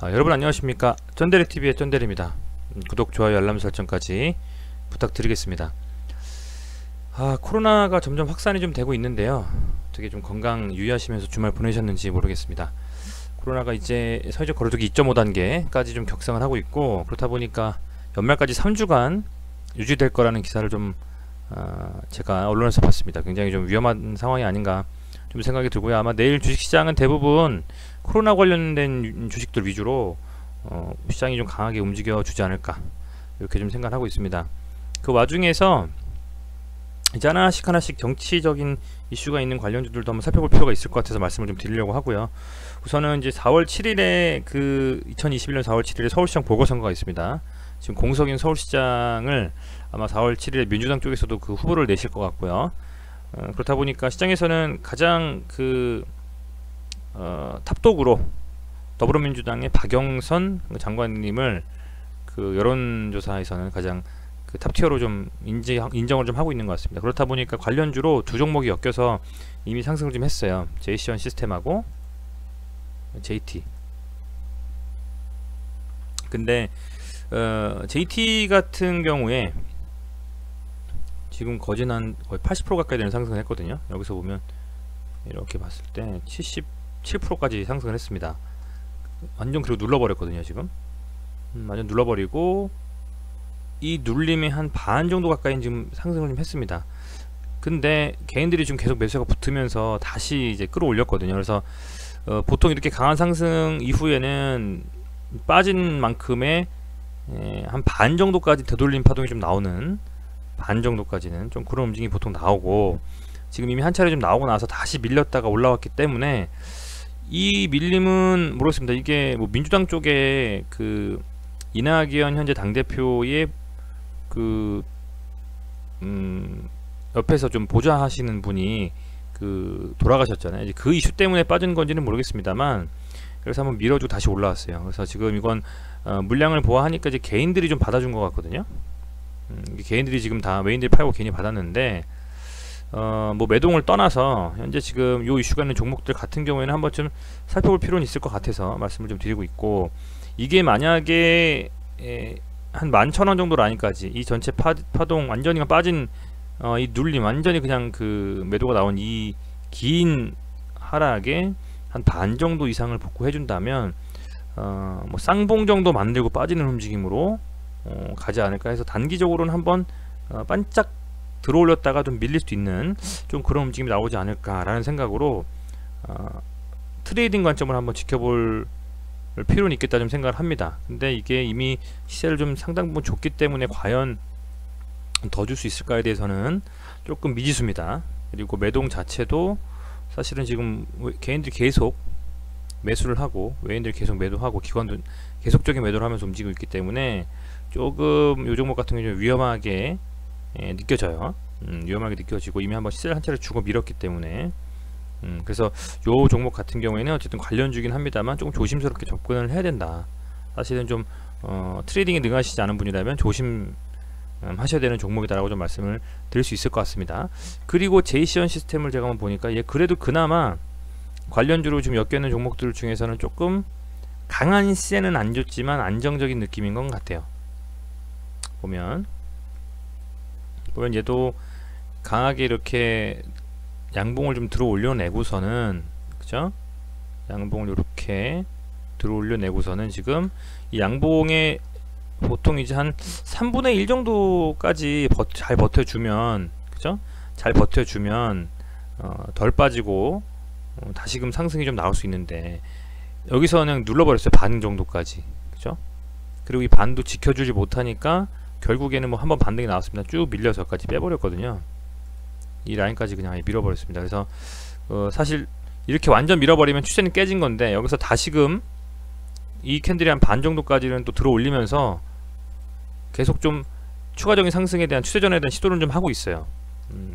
여러분 안녕하십니까. 쩐데리TV의 쩐데리입니다. 구독, 좋아요, 알람 설정까지 부탁드리겠습니다. 코로나가 점점 확산이 좀 되고 있는데요. 어떻게 좀 건강 유의하시면서 주말 보내셨는지 모르겠습니다. 코로나가 이제 사회적 거리두기 2.5단계까지 좀 격상을 하고 있고, 그렇다 보니까 연말까지 3주간 유지될 거라는 기사를 좀 제가 언론에서 봤습니다. 굉장히 좀 위험한 상황이 아닌가 좀 생각이 들고요. 아마 내일 주식시장은 대부분 코로나 관련된 주식들 위주로 시장이 좀 강하게 움직여 주지 않을까, 이렇게 좀 생각하고 있습니다. 그 와중에서 이제 하나씩 정치적인 이슈가 있는 관련주들도 한번 살펴볼 필요가 있을 것 같아서 말씀을 좀 드리려고 하고요. 우선은 이제 4월 7일에 2021년 4월 7일에 서울시장 보궐선거가 있습니다. 지금 공석인 서울시장을 아마 4월 7일에 민주당 쪽에서도 그 후보를 내실 것 같고요. 그렇다 보니까 시장에서는 가장 탑독으로 더불어민주당의 박영선 장관님을 여론조사에서는 가장 탑티어로 좀 인정을 좀 하고 있는 것 같습니다. 그렇다 보니까 관련주로 두 종목이 엮여서 이미 상승을 좀 했어요. 제이시언 시스템하고 JT. 근데 JT 같은 경우에 지금 거의 80% 가까이 되는 상승을 했거든요. 여기서 보면 이렇게 봤을 때 77%까지 상승을 했습니다. 완전 그리고 눌러버렸거든요. 지금 완전 눌러버리고 이 눌림의 한 반 정도 가까이 지금 상승을 좀 했습니다. 근데 개인들이 지금 계속 매수가 붙으면서 다시 이제 끌어올렸거든요. 그래서 보통 이렇게 강한 상승 이후에는 빠진 만큼의 한 반 정도까지 되돌림 파동이 좀 나오는, 반 정도까지는 좀 그런 움직임이 보통 나오고, 지금 이미 한 차례 좀 나오고 나서 다시 밀렸다가 올라왔기 때문에 이 밀림은 모르겠습니다. 이게 뭐 민주당 쪽에 이낙연 현재 당대표의 옆에서 좀 보좌하시는 분이 돌아가셨잖아요. 이제 그 이슈 때문에 빠진 건지는 모르겠습니다만, 그래서 한번 밀어주고 다시 올라왔어요. 그래서 지금 이건 물량을 보아하니까 이제 개인들이 좀 받아준 것 같거든요. 개인들이 지금 다 외인들이 팔고 개인이 받았는데, 뭐 매동을 떠나서 현재 지금 요 이슈가 있는 종목들 같은 경우에는 한번 좀 살펴볼 필요는 있을 것 같아서 말씀을 좀 드리고 있고, 이게 만약에 한 11,000원 정도 라인까지 이 전체 파동 완전히 빠진 이 눌림, 완전히 그냥 매도가 나온 이 긴 하락에 한 반 정도 이상을 복구해 준다면 뭐 쌍봉 정도 만들고 빠지는 움직임으로 가지 않을까 해서, 단기적으로는 한번 반짝 들어올렸다가 좀 밀릴 수 있는 좀 그런 움직임이 나오지 않을까라는 생각으로 트레이딩 관점을 한번 지켜볼 필요는 있겠다 좀 생각을 합니다. 근데 이게 이미 시세를 좀 상당 부분 줬기 때문에 과연 더 줄 수 있을까에 대해서는 조금 미지수입니다. 그리고 매동 자체도 사실은 지금 개인들이 계속 매수를 하고 외인들이 계속 매도하고 기관도 계속적인 매도를 하면서 움직이고 있기 때문에 조금 요 종목 같은 경우는 위험하게 느껴져요. 위험하게 느껴지고 이미 한번 시세를 한 차례 주고 밀었기 때문에 그래서 요 종목 같은 경우에는 어쨌든 관련주긴 합니다만 조금 조심스럽게 접근을 해야 된다. 사실은 좀 트레이딩에 능하시지 않은 분이라면 조심 하셔야 되는 종목이다라고 좀 말씀을 드릴 수 있을 것 같습니다. 그리고 제이시언 시스템을 제가 한번 보니까 얘 그래도 그나마 관련주로 좀 엮여있는 종목들 중에서는 조금 강한 시세는 안 줬지만 안정적인 느낌인 것 같아요. 보면 얘도 강하게 이렇게 양봉을 좀 들어 올려내고서는, 그죠? 양봉을 이렇게 들어 올려내고서는 지금 이 양봉에 보통 이제 한 3분의 1 정도까지 잘 버텨주면, 그죠? 잘 버텨주면 덜 빠지고 다시금 상승이 좀 나올 수 있는데, 여기서는 눌러버렸어요. 반 정도까지, 그죠? 그리고 이 반도 지켜주지 못하니까 결국에는 뭐 한번 반등이 나왔습니다. 쭉 밀려서까지 빼버렸거든요. 이 라인까지 그냥 밀어버렸습니다. 그래서 사실 이렇게 완전 밀어버리면 추세는 깨진 건데, 여기서 다시금 이 캔들이 한 반 정도까지는 또 들어 올리면서 계속 좀 추가적인 상승에 대한 추세전에 대한 시도를 좀 하고 있어요.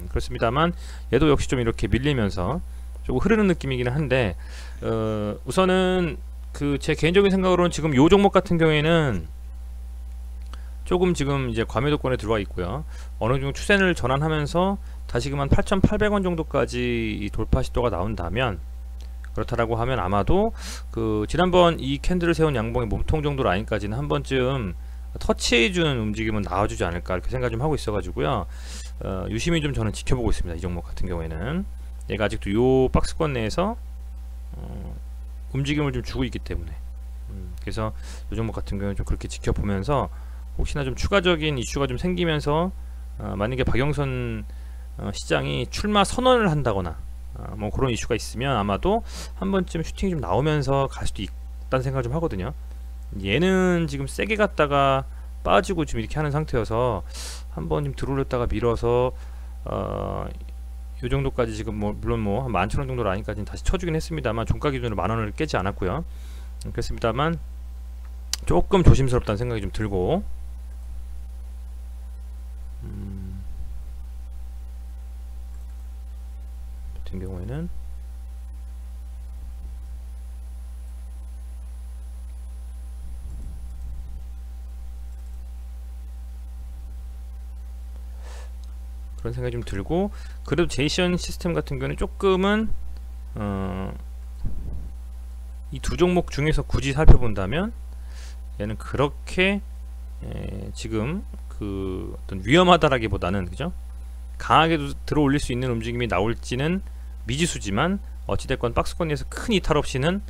그렇습니다만 얘도 역시 좀 이렇게 밀리면서 조금 흐르는 느낌이기는 한데, 우선은 제 개인적인 생각으로는 지금 요 종목 같은 경우에는 조금 지금 이제 과매도권에 들어와 있고요. 어느 정도 추세를 전환하면서 다시금 한 8,800원 정도까지 이 돌파 시도가 나온다면, 그렇다라고 하면 아마도 그 지난번 이 캔들을 세운 양봉의 몸통 정도 라인까지는 한 번쯤 터치해주는 움직임은 나와주지 않을까 이렇게 생각 좀 하고 있어가지고요. 유심히 좀 저는 지켜보고 있습니다. 이 종목 같은 경우에는 얘가 아직도 요 박스권 내에서 움직임을 좀 주고 있기 때문에 그래서 이 종목 같은 경우는 좀 그렇게 지켜보면서 혹시나 좀 추가적인 이슈가 좀 생기면서 만약에 박영선 시장이 출마 선언을 한다거나 뭐 그런 이슈가 있으면 아마도 한 번쯤 슈팅이 좀 나오면서 갈 수도 있다는 생각을 좀 하거든요. 얘는 지금 세게 갔다가 빠지고 지금 이렇게 하는 상태여서 한번 좀 들어올렸다가 밀어서 요 정도까지 지금 뭐 물론 뭐 한 11,000원 정도 라인까지는 다시 쳐주긴 했습니다만 종가 기준으로 10,000원을 깨지 않았고요. 그렇습니다만 조금 조심스럽다는 생각이 좀 들고 같은 경우에는 그런 생각이 좀 들고 그래도 제이션 시스템 같은 경우는 조금은 이 두 종목 중에서 굳이 살펴본다면 얘는 그렇게 지금 그 어떤 위험하다라기보다는 그죠? 강하게 들어 올릴 수 있는 움직임이 나올지는 미지수지만 어찌됐건 박스권에서 큰 이탈 없이는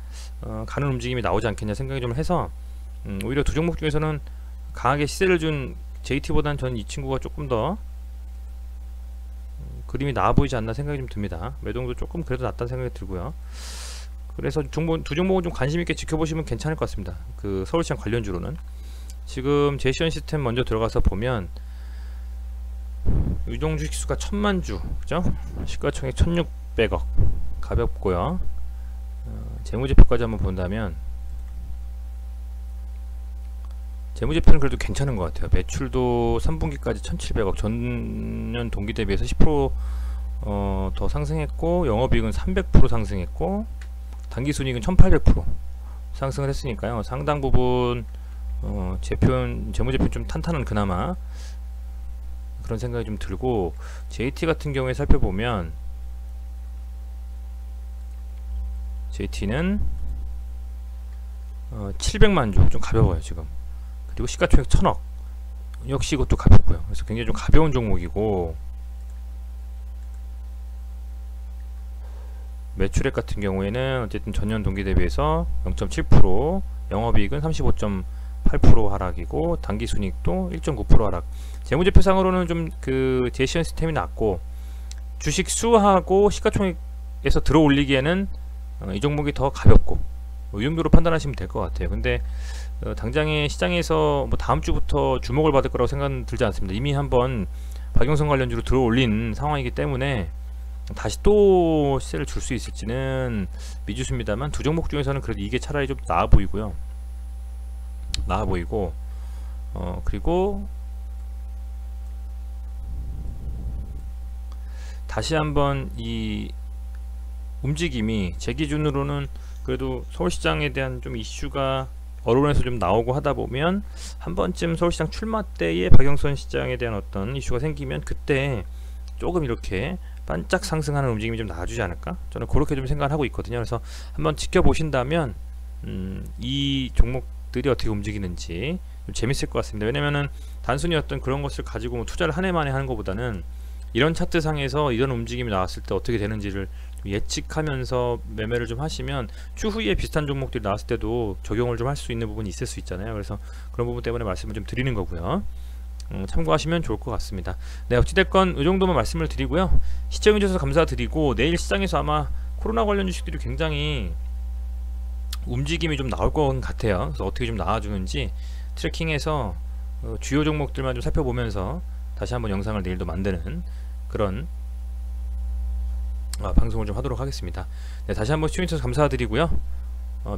가는 움직임이 나오지 않겠냐 생각이 좀 해서 오히려 두 종목 중에서는 강하게 시세를 준 JT보다는 저는 이 친구가 조금 더 그림이 나아 보이지 않나 생각이 좀 듭니다. 매동도 조금 그래도 낫다는 생각이 들고요. 그래서 두 종목은 좀 관심 있게 지켜보시면 괜찮을 것 같습니다. 그 서울시장 관련주로는 지금 제이션 시스템 먼저 들어가서 보면 유동 주식수가 1000만 주, 그죠? 시가총액 1600억 가볍고요. 재무제표까지 한번 본다면 재무제표는 그래도 괜찮은 것 같아요. 매출도 3분기까지 1700억, 전년 동기 대비해서 10% 더 상승했고, 영업이익은 300% 상승했고, 당기순이익은 1800% 상승을 했으니까요. 상당 부분 재무제표는 좀 탄탄한 그나마 그런 생각이 좀 들고, JT 같은 경우에 살펴보면 JT는 700만 주, 좀 가벼워요 지금. 그리고 시가총액 1000억, 역시 이것도 가볍고요. 그래서 굉장히 좀 가벼운 종목이고, 매출액 같은 경우에는 어쨌든 전년 동기 대비해서 0.7%, 영업이익은 35.8% 하락이고, 당기순이익도 1.9% 하락. 재무제표상으로는 좀 그 제이션 시스템이 낮고, 주식 수하고 시가총액에서 들어 올리기에는 이 종목이 더 가볍고, 이 정도로 판단하시면 될 것 같아요. 근데 당장에 시장에서 뭐 다음 주부터 주목을 받을 거라고 생각은 들지 않습니다. 이미 한번 박영선 관련주로 들어 올린 상황이기 때문에 다시 또 시세를 줄 수 있을지는 미지수입니다만, 두 종목 중에서는 그래도 이게 차라리 좀 나아 보이고요. 나아 보이고, 그리고 다시 한번 이 움직임이 제 기준으로는 그래도 서울시장에 대한 좀 이슈가 언론에서 좀 나오고 하다 보면 한 번쯤 서울시장 출마 때에 박영선 시장에 대한 어떤 이슈가 생기면 그때 조금 이렇게 반짝 상승하는 움직임이 좀 나와주지 않을까? 저는 그렇게 좀 생각을 하고 있거든요. 그래서 한번 지켜보신다면 이 종목들이 어떻게 움직이는지 좀 재밌을 것 같습니다. 왜냐면은 단순히 어떤 그런 것을 가지고 뭐 투자를 한 해 만에 하는 것보다는 이런 차트상에서 이런 움직임이 나왔을 때 어떻게 되는지를 예측하면서 매매를 좀 하시면 추후에 비슷한 종목들이 나왔을 때도 적용을 좀 할 수 있는 부분이 있을 수 있잖아요. 그래서 그런 부분 때문에 말씀을 좀 드리는 거고요. 참고하시면 좋을 것 같습니다. 네, 어찌됐건 이 정도만 말씀을 드리고요. 시청해주셔서 감사드리고, 내일 시장에서 아마 코로나 관련 주식들이 굉장히 움직임이 좀 나올 것 같아요. 그래서 어떻게 좀 나와주는지 트래킹해서 주요 종목들만 좀 살펴보면서 다시 한번 영상을 내일도 만드는 그런 방송을 좀 하도록 하겠습니다. 네, 다시 한번 시청해주셔서 감사드리고요.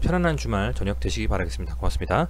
편안한 주말 저녁 되시기 바라겠습니다. 고맙습니다.